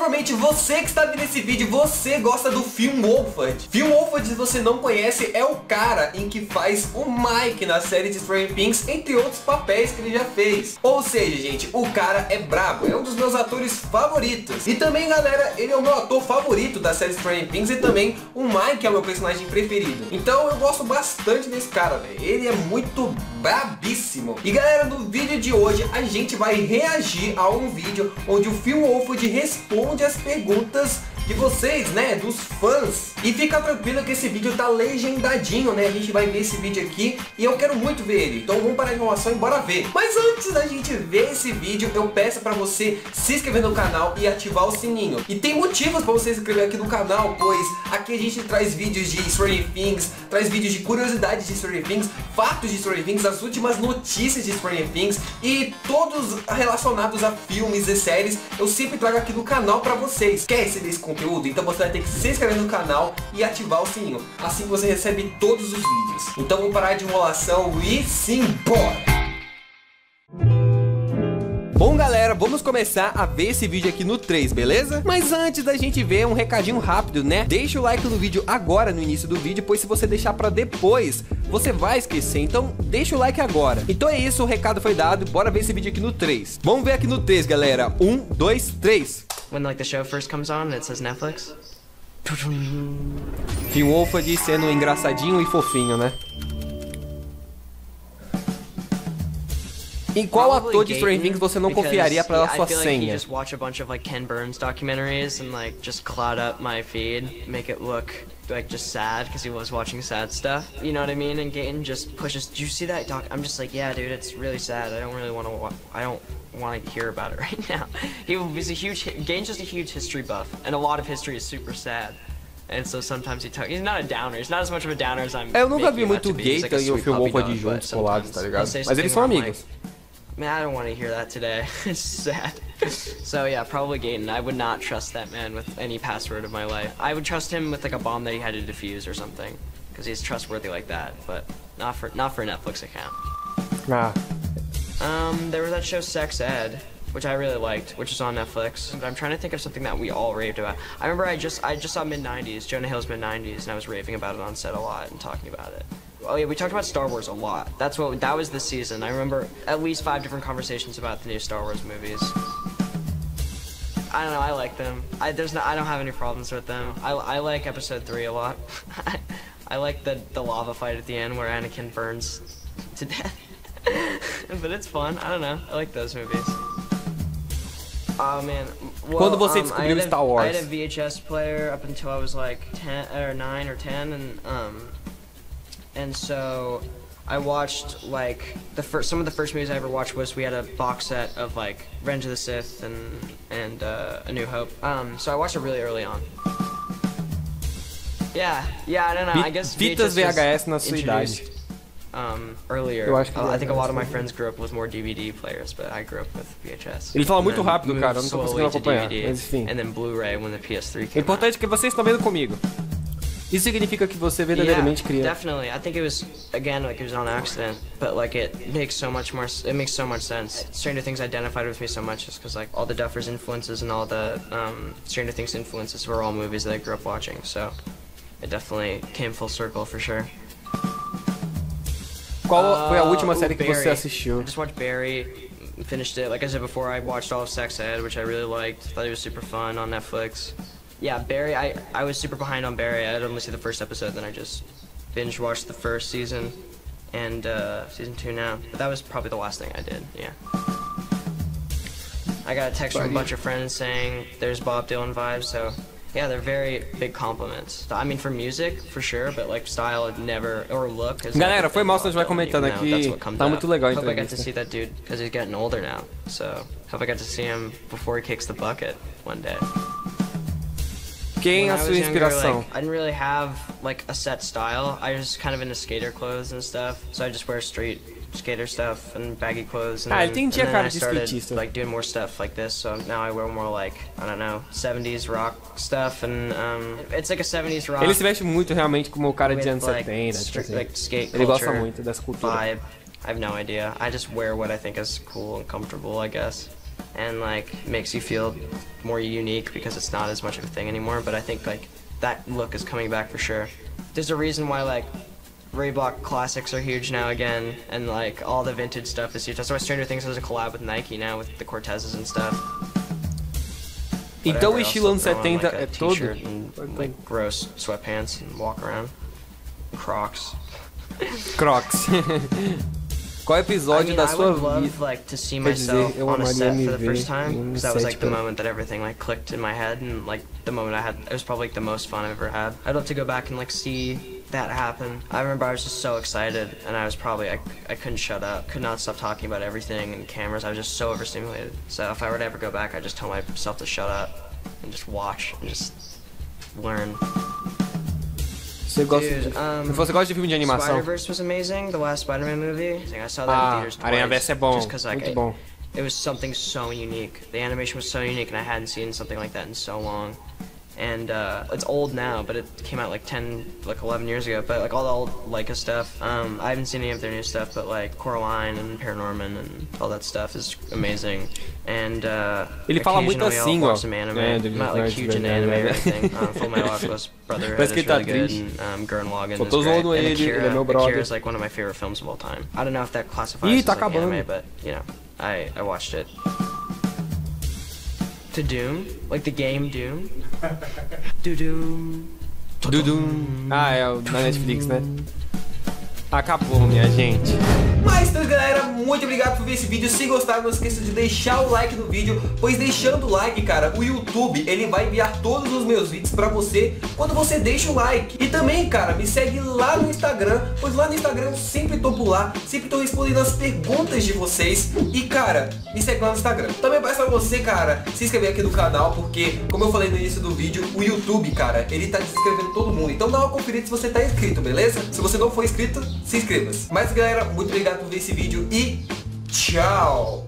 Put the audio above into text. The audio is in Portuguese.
provavelmente você que está vendo esse vídeo, você gosta do filme Wolfhard. Filme Wolfhard, se você não conhece, é o cara em que faz o Mike na série de Stranger Things, entre outros papéis que ele já fez. Ou seja, gente, o cara é brabo, é um dos meus atores favoritos. E também, galera, ele é o meu ator favorito da série Stranger Things e também o Mike é o meu personagem preferido. Então eu gosto bastante desse cara, velho. Ele é muito brabíssimo. E galera, no vídeo de hoje a gente vai reagir a um vídeo onde o filme Wolfhard responde as perguntas de vocês, né, dos fãs. E fica tranquilo que esse vídeo tá legendadinho, né, a gente vai ver esse vídeo aqui e eu quero muito ver ele. Então vamos parar de enrolação e bora ver. Mas antes da gente ver esse vídeo, eu peço pra você se inscrever no canal e ativar o sininho. E tem motivos pra você se inscrever aqui no canal, pois aqui a gente traz vídeos de Stranger Things, traz vídeos de curiosidades de Stranger Things, fatos de Stranger Things, as últimas notícias de Stranger Things e todos relacionados a filmes e séries, eu sempre trago aqui no canal pra vocês. Quer receber esse conteúdo? Então você vai ter que se inscrever no canal e ativar o sininho. Assim você recebe todos os vídeos. Então vamos parar de enrolação e simbora! Bom galera, vamos começar a ver esse vídeo aqui no 3, beleza? Mas antes da gente ver, um recadinho rápido, né? Deixa o like no vídeo agora, no início do vídeo, pois se você deixar pra depois, você vai esquecer, então deixa o like agora. Então é isso, o recado foi dado, bora ver esse vídeo aqui no 3. Vamos ver aqui no 3, galera. 1, 2, 3. When like the show first comes on and it says Netflix. Filme Wolfhard sendo engraçadinho e fofinho, né? Em qual ator de Stranger Things você não confiaria pra sua senha? Just watch a bunch of like Ken Burns documentaries and like just cloud up my feed, make it look like just sad because he was watching sad stuff. You know what I mean? And Gayton just pushes. Did you see that doc? I'm just like, yeah, dude, it's really sad. I don't really want to. I don't want to hear about it right now. He's a huge. Gayton's just a huge history buff, and a lot of history is super sad. And so sometimes he's not a downer. He's not as much of a downer as I'm. Eu nunca vi muito Gayton e o filme Wolfhard juntos, colados, tá ligado? Mas eles são amigos. Man, I don't want to hear that today. It's sad. So yeah, probably Gayton. I would not trust that man with any password of my life. I would trust him with like a bomb that he had to defuse or something, because he's trustworthy like that. But not for a Netflix account. Ah. There was that show Sex Ed, which I really liked, which is on Netflix. But I'm trying to think of something that we all raved about. I remember I just saw Mid-90s, Jonah Hill's Mid-90s, and I was raving about it on set a lot and talking about it. Oh yeah, we talked about Star Wars a lot. That was the season. I remember at least 5 different conversations about the new Star Wars movies. I don't know, I like them. I don't have any problems with them. I like episode 3 a lot. I like the lava fight at the end where Anakin burns to death. But it's fun. I don't know. I like those movies. Oh man. Well, Quando você descobriu Star Wars? I had a VHS player up until I was like 10 or 9 or 10 and so I watched like some of the first movies I ever watched was we had a box set of like Revenge of the Sith and A New Hope. So I watched it really early on. Yeah, I don't know. I guess Fitas VHS na sua idade. Earlier. I think a lot of my friends grew up with more DVD players, but I grew up with VHS. Ele fala muito rápido, cara, eu não tô conseguindo acompanhar, mas enfim. And then Blu-ray when the PS3 came out. O importante é que vocês estão vendo comigo. Isso significa que você verdadeiramente cria. Definitely. I think it was again like it was on accident, but like it makes so much sense. Stranger Things identified with me so much just because like all the Duffers influences and all the Stranger Things influences were all movies that I grew up watching, so it definitely came full circle for sure. Qual foi a última série que você assistiu? I just watched Barry, finished it. Like I said before, I watched all of Sex Ed, which I really liked. Thought it was super fun on Netflix. Yeah, Barry, I was super behind on Barry. I had only seen the first episode, then I just binge watched the first season and season 2 now. But that was probably the last thing I did, yeah. I got a text from a bunch of friends saying there's Bob Dylan vibes, so yeah, they're very big compliments. I mean, for music, for sure, but like style, never, or look. Galera, foi mal se a gente vai comentando aqui. Tá muito legal a entrevista. Hope I got to see that dude, because he's getting older now. So, hope I got to see him before he kicks the bucket one day. Quem é a sua inspiração? I didn't really have like a set style. I was kind of into skater clothes and stuff, so I just wear street skater stuff and baggy clothes. And ele tinha cara de skatista. Like doing more stuff like this, so now I wear more like, I don't know, 70s rock stuff and it's like a 70s rock. Ele se veste muito realmente como o cara de anos 70, tipo assim. Like skate ele gosta muito dessa cultura. Vibe. I have no idea. I just wear what I think is cool and comfortable, I guess. and like makes you feel more unique because it's not as much of a thing anymore. But I think like that look is coming back for sure. There's a reason why like Reebok classics are huge now again, and like all the vintage stuff is huge. That's why Stranger Things has a collab with Nike now with the Cortezes and stuff. Então o estilo anos 70 é todo... And, like gross sweatpants and walk around. Crocs. Crocs. Qual episódio da sua vida? I would love like to see myself on a set for the first time, because that was like the moment that everything like clicked in my head, and like the moment I had, it was probably like the most fun I've ever had. I'd love to go back and like see that happen. I remember I was just so excited, and I was probably, I couldn't shut up, could not stop talking about everything and cameras. I was just so overstimulated. So if I were to ever go back, I'd just tell myself to shut up and just watch and just learn. Você gosta de filme de animação? Spider-Verse was amazing, the last Spider-Man movie. I saw that in theaters twice. Aranha-Verse é bom, just 'cause, like, muito bom. It was something so unique. The animation was so unique, and I hadn't seen something like that in so long. And it's old now, but it came out like 11 years ago. But like all the old Leica stuff, I haven't seen any of their new stuff, but like Coraline and Paranorman and all that stuff is amazing. And ele fala muito assim, ó. I'm not like huge in anime or anything. Full Metal Alchemist Brotherhood is really good, and Gurren Lagann is great. And Akira is like one of my favorite films of all time. I don't know if that classifies as like anime, but you know, I watched it. To Doom, like the game Doom. Doom. Ah, é o da Netflix, né? Acabou, minha gente. Mas então, galera, muito obrigado por ver esse vídeo. Se gostaram, não esqueça de deixar o like no vídeo, pois deixando o like, cara, o YouTube, ele vai enviar todos os meus vídeos pra você quando você deixa o like. E também, cara, me segue lá no Instagram, pois lá no Instagram eu sempre tô por lá, sempre tô respondendo as perguntas de vocês. E, cara, me segue lá no Instagram. Também peço pra você, cara, se inscrever aqui no canal, porque, como eu falei no início do vídeo, o YouTube, cara, ele tá inscrevendo todo mundo. Então dá uma conferida se você tá inscrito, beleza? Se você não for inscrito, se inscreva-se. Mas, galera, muito obrigado por ver esse vídeo e tchau!